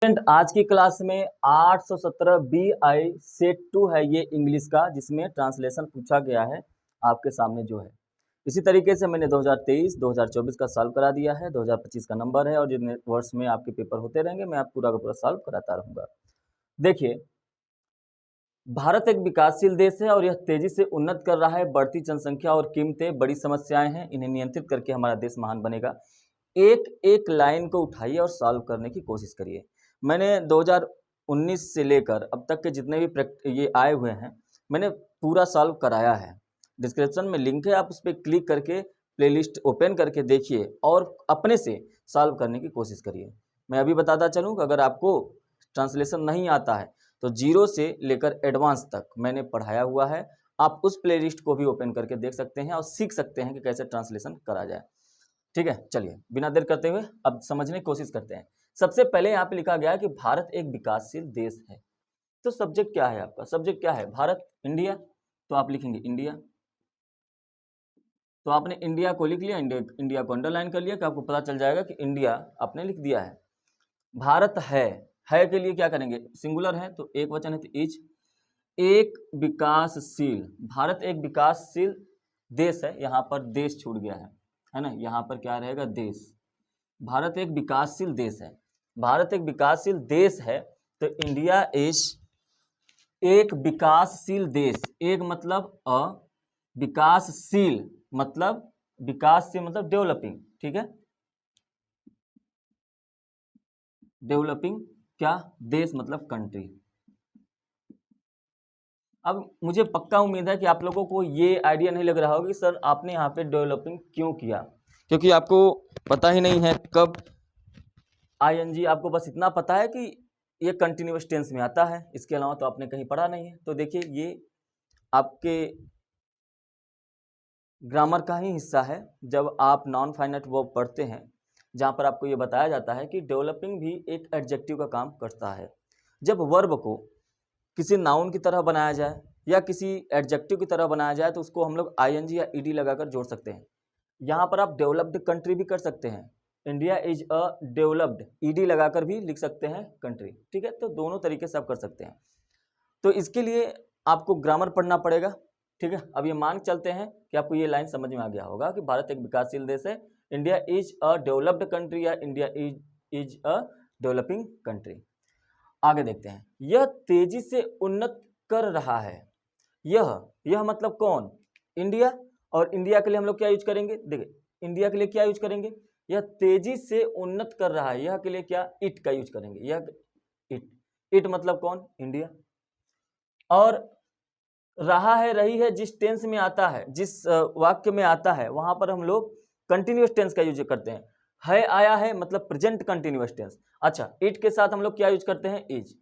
Student आज की class में 817 BI सेट 2 है ये इंग्लिश का, जिसमें ट्रांसलेशन पूछा गया है आपके सामने जो है। इसी तरीके से मैंने 2023 2024 का सॉल्व करा दिया है, 2025 का नंबर है और जितने वर्ष में आपके पेपर होते रहेंगे मैं आप पूरा का पूरा सॉल्व कराता रहूंगा। देखिए, भारत एक विकासशील देश है और यह तेजी से उन्नत कर रहा है। बढ़ती जनसंख्या और कीमतें बड़ी समस्याएं हैं, इन्हें नियंत्रित करके हमारा देश महान बनेगा। एक एक लाइन को उठाइए और सॉल्व करने की कोशिश करिए। मैंने 2019 से लेकर अब तक के जितने भी ये आए हुए हैं मैंने पूरा सॉल्व कराया है। डिस्क्रिप्शन में लिंक है, आप उस पर क्लिक करके प्लेलिस्ट ओपन करके देखिए और अपने से सॉल्व करने की कोशिश करिए। मैं अभी बताता चलूँ कि अगर आपको ट्रांसलेशन नहीं आता है तो जीरो से लेकर एडवांस तक मैंने पढ़ाया हुआ है। आप उस प्लेलिस्ट को भी ओपन करके देख सकते हैं और सीख सकते हैं कि कैसे ट्रांसलेशन करा जाए। ठीक है, चलिए बिना देर करते हुए अब समझने की कोशिश करते हैं। सबसे पहले यहाँ पे लिखा गया है कि भारत एक विकासशील देश है। तो सब्जेक्ट क्या है आपका? सब्जेक्ट क्या है? भारत, इंडिया। तो आप लिखेंगे इंडिया। तो आपने इंडिया को लिख लिया, इंडिया को अंडरलाइन कर लिया कि आपको पता चल जाएगा कि इंडिया आपने लिख दिया है। भारत है के लिए क्या करेंगे? सिंगुलर है तो एक वचन है तो इज। एक विकासशील, भारत एक विकासशील देश है। यहाँ पर देश छूट गया है ना? यहाँ पर क्या रहेगा? देश। भारत एक विकासशील देश है। भारत एक विकासशील देश है तो इंडिया इज एक विकासशील देश। एक मतलब अ, विकासशील मतलब डेवलपिंग। ठीक है, डेवलपिंग क्या? देश मतलब कंट्री। अब मुझे पक्का उम्मीद है कि आप लोगों को ये आइडिया नहीं लग रहा होगा कि सर आपने यहाँ पे डेवलपिंग क्यों किया, क्योंकि आपको पता ही नहीं है कब आईएनजी। आपको बस इतना पता है कि ये कंटिन्यूअस टेंस में आता है, इसके अलावा तो आपने कहीं पढ़ा नहीं है। तो देखिए, ये आपके ग्रामर का ही हिस्सा है। जब आप नॉन फाइनाइट वर्ब पढ़ते हैं जहाँ पर आपको ये बताया जाता है कि डेवलपिंग भी एक एडजेक्टिव का काम करता है। जब वर्ब को किसी नाउन की तरह बनाया जाए या किसी एडजेक्टिव की तरह बनाया जाए तो उसको हम लोग आईएनजी या ईडी लगाकर जोड़ सकते हैं। यहाँ पर आप डेवलप्ड कंट्री भी कर सकते हैं। India is a developed, ED लगाकर भी लिख सकते हैं कंट्री। ठीक है, तो दोनों तरीके से आप कर सकते हैं। तो इसके लिए आपको ग्रामर पढ़ना पड़ेगा। ठीक है, अब ये मान चलते हैं कि आपको ये लाइन समझ में आ गया होगा कि भारत एक विकासशील देश है, India is a developed country या India is a developing country. आगे देखते हैं, यह तेजी से उन्नत कर रहा है। यह मतलब कौन? इंडिया। और इंडिया के लिए हम लोग क्या यूज करेंगे? देखिए, इंडिया के लिए क्या यूज करेंगे? यह तेजी से उन्नत कर रहा है। यह के लिए क्या? इट का यूज करेंगे। यह इट मतलब कौन? इंडिया। और रहा है, रही है जिस टेंस में आता है, जिस वाक्य में आता है, वहां पर हम लोग कंटिन्यूअस टेंस का यूज करते हैं। है आया है मतलब प्रेजेंट कंटिन्यूअस टेंस। अच्छा, इट के साथ हम लोग क्या यूज करते हैं? इज।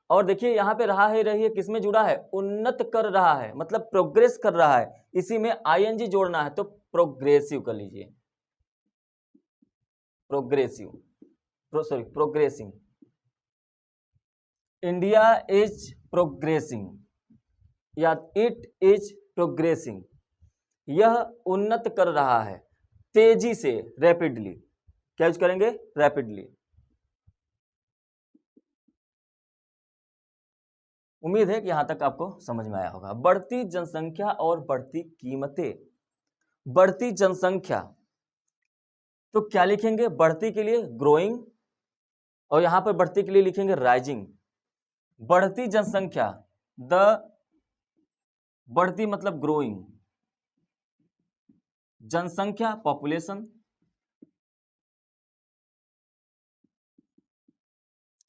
और देखिए यहाँ पे रहा है, रही है किसमें जुड़ा है? उन्नत कर रहा है मतलब प्रोग्रेस कर रहा है। इसी में आईएनजी जोड़ना है तो प्रोग्रेसिव कर लीजिए। प्रोग्रेसिंग। इंडिया इज प्रोग्रेसिंग या इट इज प्रोग्रेसिंग। यह उन्नत कर रहा है तेजी से, रैपिडली। क्या यूज करेंगे? रैपिडली। उम्मीद है कि यहां तक आपको समझ में आया होगा। बढ़ती जनसंख्या और बढ़ती कीमतें। बढ़ती जनसंख्या तो क्या लिखेंगे? बढ़ती के लिए ग्रोइंग और यहां पर बढ़ती के लिए लिखेंगे राइजिंग। बढ़ती जनसंख्या, द बढ़ती मतलब ग्रोइंग, जनसंख्या पॉपुलेशन,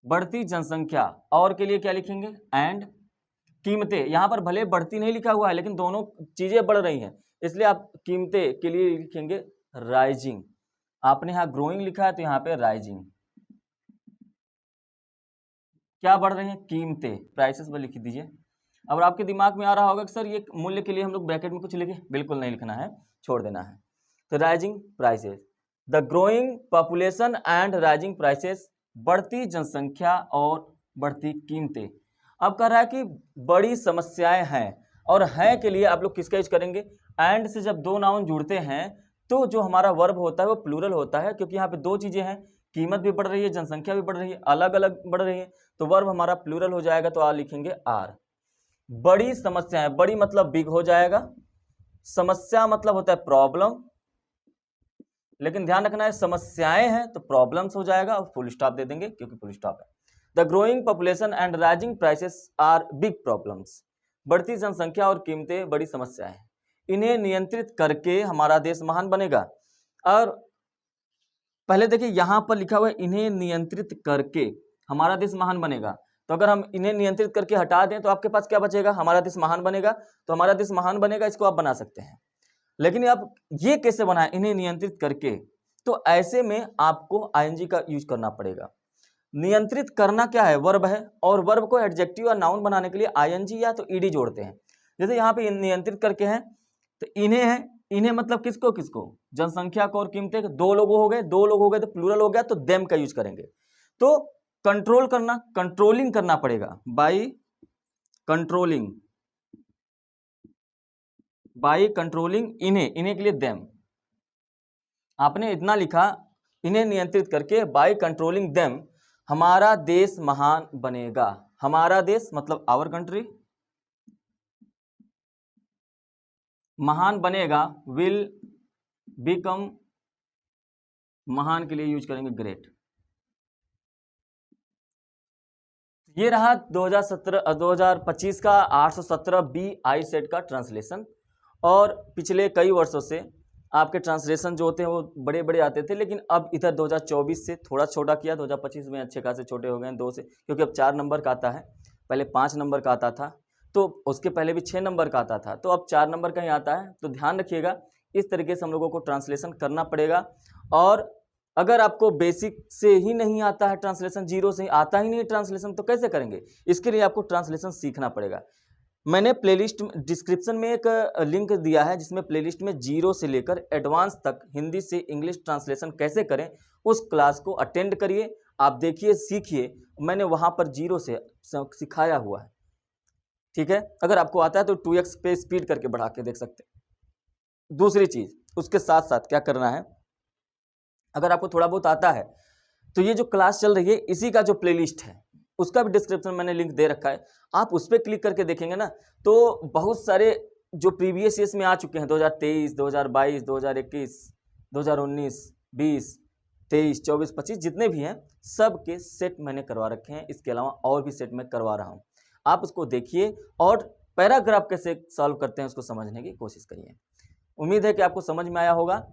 बढ़ती जनसंख्या। और के लिए क्या लिखेंगे? एंड कीमतें। यहां पर भले बढ़ती नहीं लिखा हुआ है लेकिन दोनों चीजें बढ़ रही हैं, इसलिए आप कीमतें के लिए लिखेंगे राइजिंग। आपने यहां ग्रोइंग लिखा है तो यहां पे राइजिंग। क्या बढ़ रही हैं? कीमतें, प्राइसेस पर लिख दीजिए। अब आपके दिमाग में आ रहा होगा कि सर ये मूल्य के लिए हम लोग ब्रैकेट में कुछ लिखे? बिल्कुल नहीं लिखना है, छोड़ देना है। तो rising prices, the growing population and rising prices, बढ़ती जनसंख्या और बढ़ती कीमतें। अब कह रहा है कि बड़ी समस्याएं हैं, और हैं के लिए आप लोग किसका यूज करेंगे? एंड से जब दो नाउन जुड़ते हैं तो जो हमारा वर्ब होता है वो प्लूरल होता है, क्योंकि यहाँ पे दो चीजें हैं, कीमत भी बढ़ रही है, जनसंख्या भी बढ़ रही है, अलग अलग बढ़ रही है, तो वर्ब हमारा प्लूरल हो जाएगा, तो लिखेंगे आर। बड़ी समस्याएं, बड़ी मतलब बिग हो जाएगा, समस्या मतलब होता है प्रॉब्लम, लेकिन ध्यान रखना है समस्याएं हैं तो प्रॉब्लम्स हो जाएगा, और फुल स्टॉप दे देंगे क्योंकि फुल स्टॉप है। The growing population and rising prices are big problems. बढ़ती जनसंख्या और कीमतें बड़ी समस्याएं हैं, इन्हें नियंत्रित करके हमारा देश महान बनेगा। और पहले देखिए यहां पर लिखा हुआ है इन्हें नियंत्रित करके हमारा देश महान बनेगा, तो अगर हम इन्हें नियंत्रित करके हटा दें तो आपके पास क्या बचेगा, हमारा देश महान बनेगा। तो हमारा देश महान बनेगा, इसको आप बना सकते हैं, लेकिन आप ये कैसे बनाएं, इन्हें नियंत्रित करके, तो ऐसे में आपको आईएनजी का यूज करना पड़ेगा। नियंत्रित करना क्या है, वर्ब है, और वर्ब को एडजेक्टिव या नाउन बनाने के लिए आईएनजी या तो ईडी जोड़ते हैं। जैसे यहाँ पे नियंत्रित करके है तो इन्हें है, इन्हें मतलब किसको किसको, जनसंख्या को और कीमतें, दो लोग हो गए, दो लोग हो गए तो प्लूरल हो गया, तो देम का यूज करेंगे। तो कंट्रोल करना, कंट्रोलिंग करना पड़ेगा, बाई कंट्रोलिंग, बाई कंट्रोलिंग इन्हें, इन्हें के लिए देम, आपने इतना लिखा, इन्हें नियंत्रित करके बाई कंट्रोलिंग देम हमारा देश महान बनेगा। हमारा देश मतलब आवर कंट्री, महान बनेगा, विल बिकम, महान के लिए यूज करेंगे ग्रेट। ये रहा 2025 का 817 बी आई सेट का ट्रांसलेशन। और पिछले कई वर्षों से आपके ट्रांसलेशन जो होते हैं वो बड़े बड़े आते थे, लेकिन अब इधर 2024 से थोड़ा छोटा किया, 2025 में अच्छे खासे छोटे हो गए हैं 2 से, क्योंकि अब 4 नंबर का आता है, पहले 5 नंबर का आता था, तो उसके पहले भी 6 नंबर का आता था, तो अब 4 नंबर का ही आता है। तो ध्यान रखिएगा, इस तरीके से हम लोगों को ट्रांसलेशन करना पड़ेगा। और अगर आपको बेसिक से ही नहीं आता है ट्रांसलेशन, जीरो से ही आता ही नहीं ट्रांसलेशन, तो कैसे करेंगे, इसके लिए आपको ट्रांसलेशन सीखना पड़ेगा। मैंने प्लेलिस्ट डिस्क्रिप्शन में एक लिंक दिया है जिसमें प्लेलिस्ट में जीरो से लेकर एडवांस तक हिंदी से इंग्लिश ट्रांसलेशन कैसे करें, उस क्लास को अटेंड करिए, आप देखिए, सीखिए, मैंने वहां पर जीरो से सिखाया हुआ है, ठीक है। अगर आपको आता है तो 2x पे स्पीड करके बढ़ा के देख सकते हैं। दूसरी चीज, उसके साथ साथ क्या करना है, अगर आपको थोड़ा बहुत आता है तो ये जो क्लास चल रही है इसी का जो प्लेलिस्ट है उसका भी डिस्क्रिप्शन में मैंने लिंक दे रखा है, आप उस पर क्लिक करके देखेंगे ना, तो बहुत सारे जो प्रीवियस ईयर्स में आ चुके हैं, 2023, 2022, 2021, 2019, 20, 23, 24, 25 जितने भी हैं, सब के सेट मैंने करवा रखे हैं। इसके अलावा और भी सेट मैं करवा रहा हूँ, आप उसको देखिए और पैराग्राफ कैसे सॉल्व करते हैं उसको समझने की कोशिश करिए। उम्मीद है कि आपको समझ में आया होगा।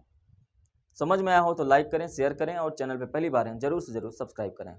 समझ में आया हो तो लाइक करें, शेयर करें, और चैनल पर पहली बार हैं जरूर से जरूर सब्सक्राइब करें।